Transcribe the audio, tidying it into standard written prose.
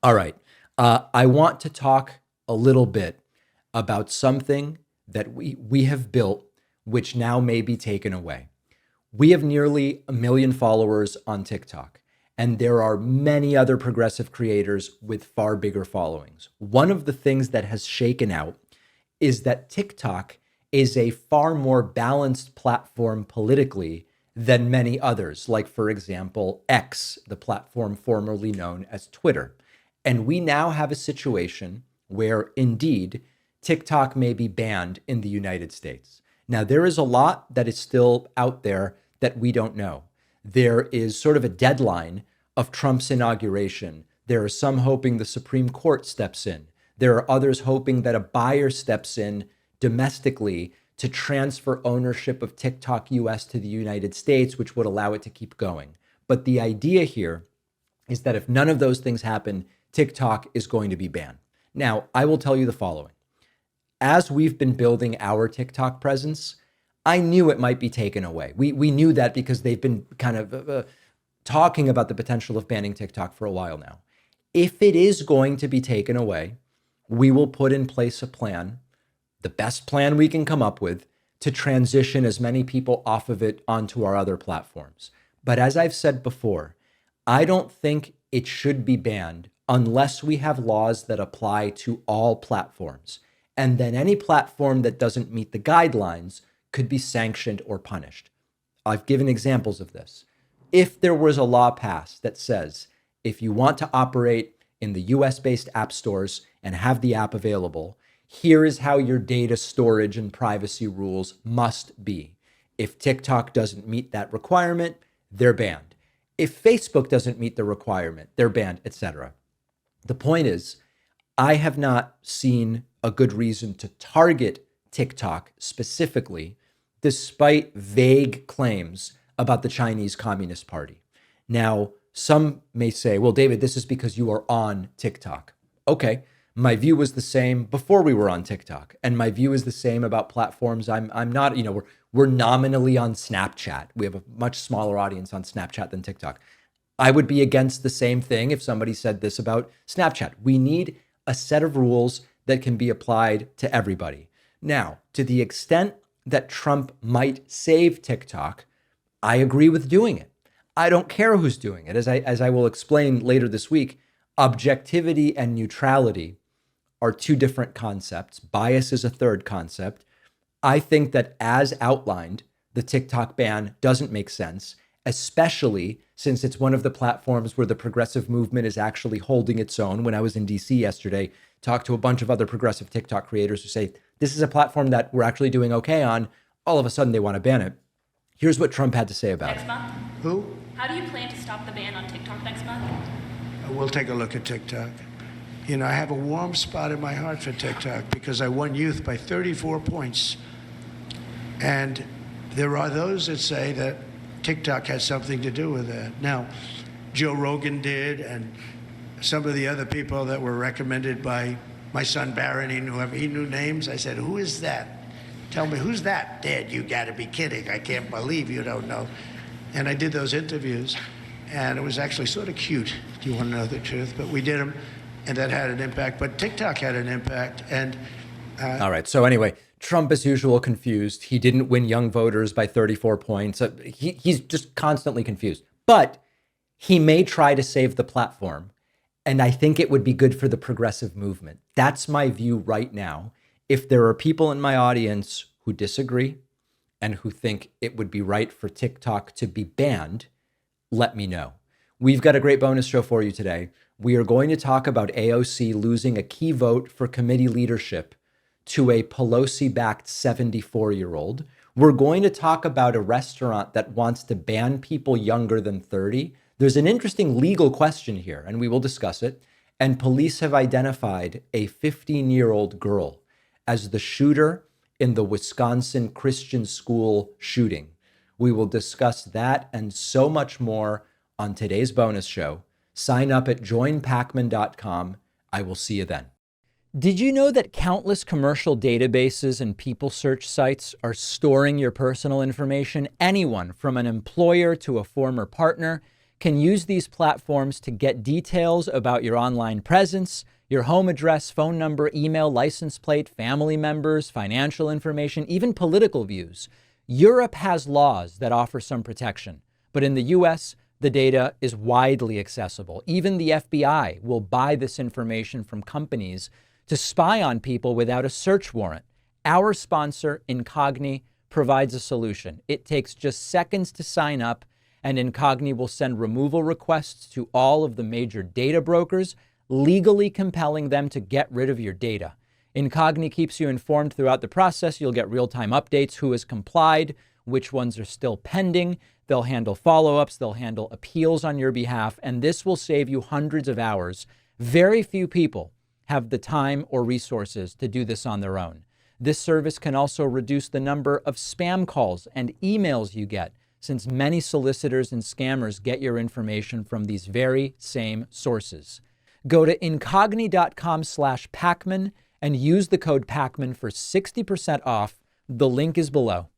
All right. I want to talk a little bit about something that we have built, which now may be taken away. We have nearly 1 million followers on TikTok, and there are many other progressive creators with far bigger followings. One of the things that has shaken out is that TikTok is a far more balanced platform politically than many others, like, for example, X, the platform formerly known as Twitter. And we now have a situation where, indeed, TikTok may be banned in the United States. Now, there is a lot that is still out there that we don't know. There is sort of a deadline of Trump's inauguration. There are some hoping the Supreme Court steps in. There are others hoping that a buyer steps in domestically to transfer ownership of TikTok US to the United States, which would allow it to keep going. But the idea here is that if none of those things happen, TikTok is going to be banned. Now, I will tell you the following. As we've been building our TikTok presence, I knew it might be taken away. We knew that because they've been kind of talking about the potential of banning TikTok for a while now. If it is going to be taken away, we will put in place a plan, the best plan we can come up with, to transition as many people off of it onto our other platforms. But as I've said before, I don't think it should be banned unless we have laws that apply to all platforms. And then any platform that doesn't meet the guidelines could be sanctioned or punished. I've given examples of this. If there was a law passed that says, if you want to operate in the US-based app stores and have the app available, here is how your data storage and privacy rules must be. If TikTok doesn't meet that requirement, they're banned. If Facebook doesn't meet the requirement, they're banned, etc. The point is, I have not seen a good reason to target TikTok specifically, despite vague claims about the Chinese Communist Party. Now, some may say, well, David, this is because you are on TikTok. Okay, my view was the same before we were on TikTok, and my view is the same about platforms. I'm not, we're nominally on Snapchat. We have a much smaller audience on Snapchat than TikTok. I would be against the same thing if somebody said this about Snapchat. We need a set of rules that can be applied to everybody. Now, to the extent that Trump might save TikTok, I agree with doing it. I don't care who's doing it. As I will explain later this week, objectivity and neutrality are two different concepts. Bias is a third concept. I think that as outlined, the TikTok ban doesn't make sense, especially since it's one of the platforms where the progressive movement is actually holding its own. When I was in DC yesterday, talked to a bunch of other progressive TikTok creators who say, this is a platform that we're actually doing okay on. All of a sudden they want to ban it. Here's what Trump had to say about it. Next month? Who? How do you plan to stop the ban on TikTok next month? We'll take a look at TikTok. I have a warm spot in my heart for TikTok because I won youth by 34 points. And there are those that say that TikTok has something to do with that. Now, Joe Rogan did, and some of the other people that were recommended by my son Barron, he knew names. I said, who is that? Tell me, who's that? Dad, you gotta be kidding. I can't believe you don't know. And I did those interviews, and it was actually sort of cute. Do you want to know the truth? But we did them, and that had an impact. But TikTok had an impact, and all right. So anyway, Trump, as usual, confused. He didn't win young voters by 34 points. He's just constantly confused. But he may try to save the platform, and I think it would be good for the progressive movement. That's my view right now. If there are people in my audience who disagree and who think it would be right for TikTok to be banned, let me know. We've got a great bonus show for you today. We are going to talk about AOC losing a key vote for committee leadership to a Pelosi-backed 74-year-old. We're going to talk about a restaurant that wants to ban people younger than 30. There's an interesting legal question here, and we will discuss it. And police have identified a 15-year-old girl as the shooter in the Wisconsin Christian school shooting. We will discuss that and so much more on today's bonus show. Sign up at joinpacman.com. I will see you then. Did you know that countless commercial databases and people search sites are storing your personal information? Anyone from an employer to a former partner can use these platforms to get details about your online presence, your home address, phone number, email, license plate, family members, financial information, even political views. Europe has laws that offer some protection, but in the US, the data is widely accessible. Even the FBI will buy this information from companies to spy on people without a search warrant. Our sponsor, Incogni, provides a solution. It takes just seconds to sign up, and Incogni will send removal requests to all of the major data brokers, legally compelling them to get rid of your data. Incogni keeps you informed throughout the process. You'll get real-time updates, who has complied, which ones are still pending. They'll handle follow-ups, they'll handle appeals on your behalf, and this will save you hundreds of hours. Very few people have the time or resources to do this on their own. This service can also reduce the number of spam calls and emails you get, since many solicitors and scammers get your information from these very same sources. Go to incogni.com/Pacman and use the code Pacman for 60% off. The link is below.